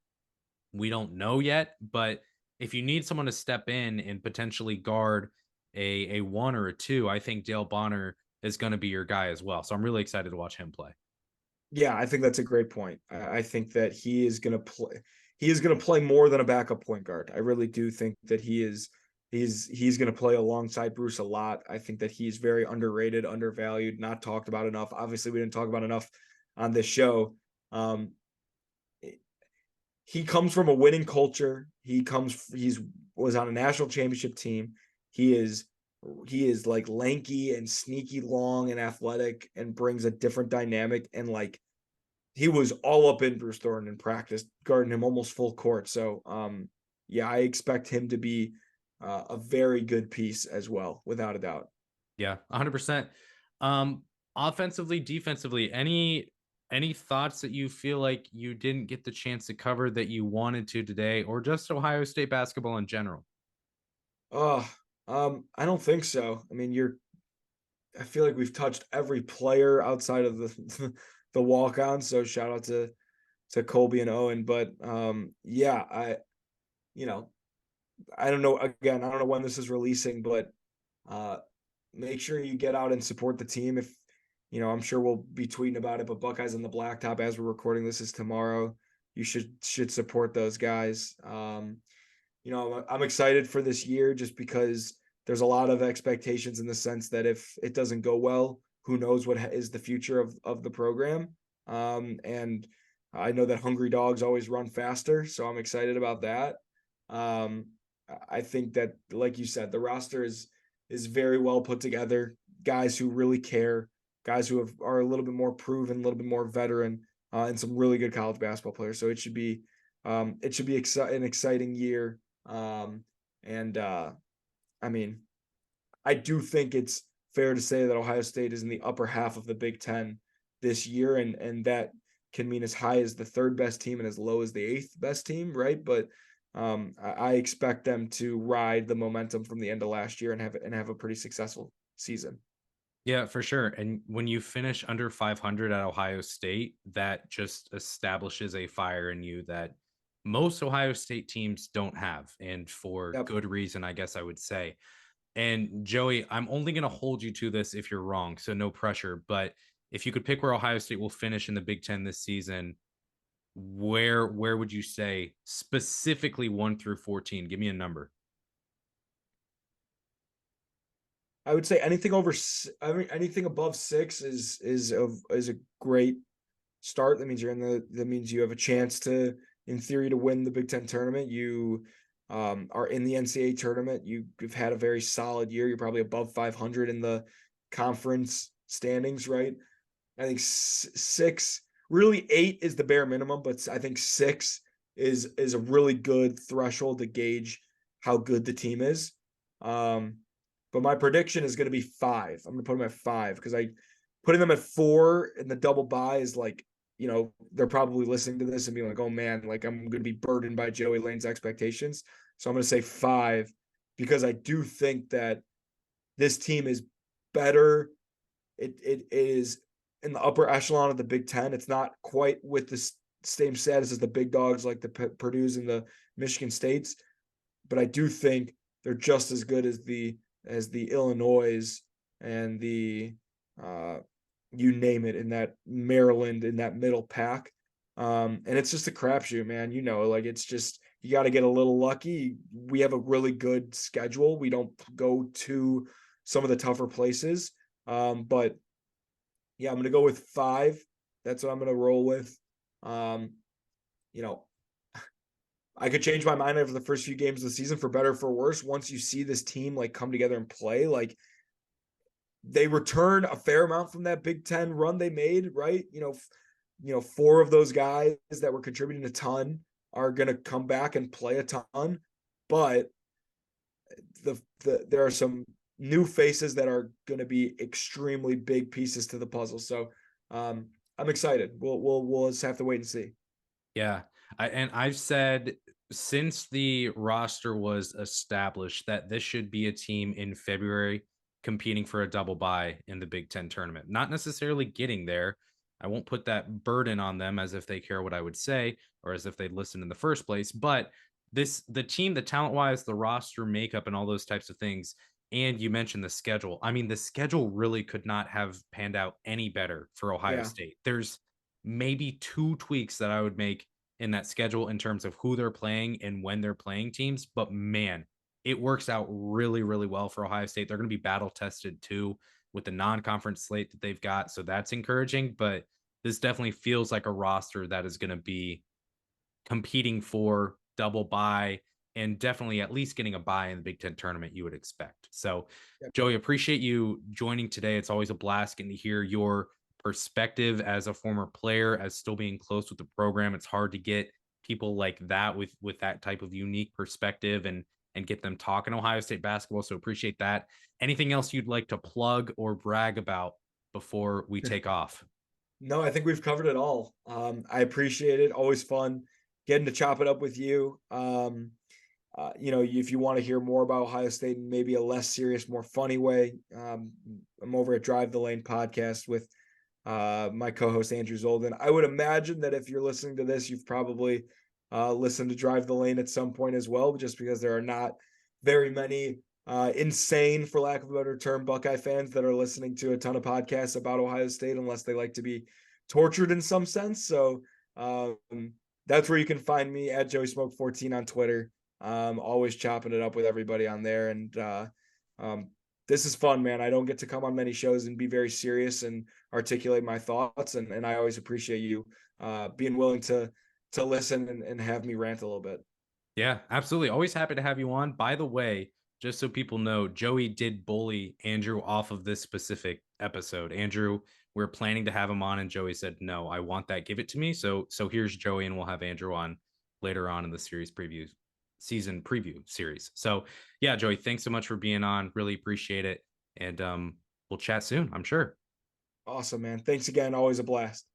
We don't know yet, but if you need someone to step in and potentially guard a one or a two, I think Dale Bonner is going to be your guy as well. So I'm really excited to watch him play. Yeah, I think that's a great point. I think that he is going to play. He is going to play more than a backup point guard. I really do think that he's going to play alongside Bruce a lot. I think that he's very underrated, undervalued, not talked about enough. Obviously, we didn't talk about enough on this show. Um, he comes from a winning culture. He's was on a national championship team. He is he is like lanky and sneaky long and athletic and brings a different dynamic, and like he was all up in Bruce Thornton in practice, guarding him almost full court. So yeah, I expect him to be a very good piece as well, without a doubt. Yeah, 100%. Um, offensively, defensively, any thoughts that you feel like you didn't get the chance to cover that you wanted to today, or just Ohio State basketball in general? Oh, I don't think so. I mean, I feel like we've touched every player outside of the the walk on. So shout out to Colby and Owen. But yeah, you know I don't know. Again, I don't know when this is releasing, but uh, make sure you get out and support the team. If I'm sure we'll be tweeting about it. But Buckeyes on the Blacktop, as we're recording this, is tomorrow. You should support those guys. I'm excited for this year just because there's a lot of expectations in the sense that if it doesn't go well, who knows what is the future of the program. And I know that hungry dogs always run faster, so I'm excited about that. Um, I think that, like you said, the roster is very well put together. Guys who really care, guys who are a little bit more proven, a little bit more veteran, and some really good college basketball players. So it should be an exciting year. And I mean, I do think it's fair to say that Ohio State is in the upper half of the Big Ten this year, and that can mean as high as the third best team and as low as the eighth best team, right? But I expect them to ride the momentum from the end of last year and have a pretty successful season. Yeah, for sure. And when you finish under 500 at Ohio State, that just establishes a fire in you that most Ohio State teams don't have. And for Yep. good reason, I guess I would say. And Joey, I'm only going to hold you to this if you're wrong. So no pressure. But if you could pick where Ohio State will finish in the Big Ten this season, where would you say specifically 1 through 14? Give me a number. I would say anything I mean, anything above 6 is a great start. That means that means you have a chance to, in theory, to win the Big Ten tournament. You are in the NCAA tournament. You've had a very solid year. You're probably above 500 in the conference standings, right? I think 6, really 8 is the bare minimum, but I think 6 is a really good threshold to gauge how good the team is. Um, but my prediction is going to be 5. I'm going to put them at 5 because I putting them at 4 in the double bye is like, they're probably listening to this and being like, oh man, like I'm going to be burdened by Joey Lane's expectations. So I'm going to say 5 because I do think that this team is better. It is in the upper echelon of the Big Ten. It's not quite with the same status as the big dogs like the Purdue's and the Michigan States, but I do think they're just as good as the Illinois and the you name it, in that Maryland, in that middle pack. And it's just a crapshoot, man. Like it's just you got to get a little lucky. We have a really good schedule. We don't go to some of the tougher places. But yeah, I'm gonna go with 5. That's what I'm gonna roll with. Um, you know, I could change my mind over the first few games of the season for better or for worse. Once you see this team like come together and play, like they return a fair amount from that Big Ten run they made, right? 4 of those guys that were contributing a ton are gonna come back and play a ton, but there are some new faces that are going to be extremely big pieces to the puzzle. So I'm excited. We'll just have to wait and see. Yeah. I've said since the roster was established that this should be a team in February competing for a double bye in the Big Ten tournament. Not necessarily getting there. I won't put that burden on them as if they care what I would say or as if they'd listen in the first place. But the team, the talent wise, the roster makeup, and all those types of things. And you mentioned the schedule. I mean, the schedule really could not have panned out any better for Ohio Yeah. State. There's maybe 2 tweaks that I would make in that schedule in terms of who they're playing and when they're playing teams. But man, it works out really, really well for Ohio State. They're going to be battle tested too with the non conference slate that they've got. So that's encouraging. But this definitely feels like a roster that is going to be competing for double bye and definitely at least getting a bye in the Big Ten tournament you would expect. So, Yep. Joey, appreciate you joining today. It's always a blast getting to hear your perspective as a former player, as still being close with the program. It's hard to get people like that with that type of unique perspective and get them talking Ohio State basketball. So appreciate that. Anything else you'd like to plug or brag about before we take off? No, I think we've covered it all. I appreciate it. Always fun getting to chop it up with you. If you want to hear more about Ohio State in maybe a less serious, more funny way, I'm over at Drive the Lane podcast with my co-host Andrew Zolden. I would imagine that if you're listening to this, you've probably listened to Drive the Lane at some point as well, just because there are not very many insane, for lack of a better term, Buckeye fans that are listening to a ton of podcasts about Ohio State unless they like to be tortured in some sense. So um, that's where you can find me at Joey Smoke 14 on Twitter. Always chopping it up with everybody on there. And um, this is fun, man. I don't get to come on many shows and be very serious and articulate my thoughts. And I always appreciate you being willing to listen and have me rant a little bit. Yeah, absolutely. Always happy to have you on. By the way, just so people know, Joey did bully Andrew off of this specific episode. Andrew, we're planning to have him on, and Joey said, "No, I want that. Give it to me." So here's Joey, and we'll have Andrew on later on in the season preview series. So yeah, Joey, thanks so much for being on. Really appreciate it, and we'll chat soon, I'm sure. Awesome, man. Thanks again. Always a blast.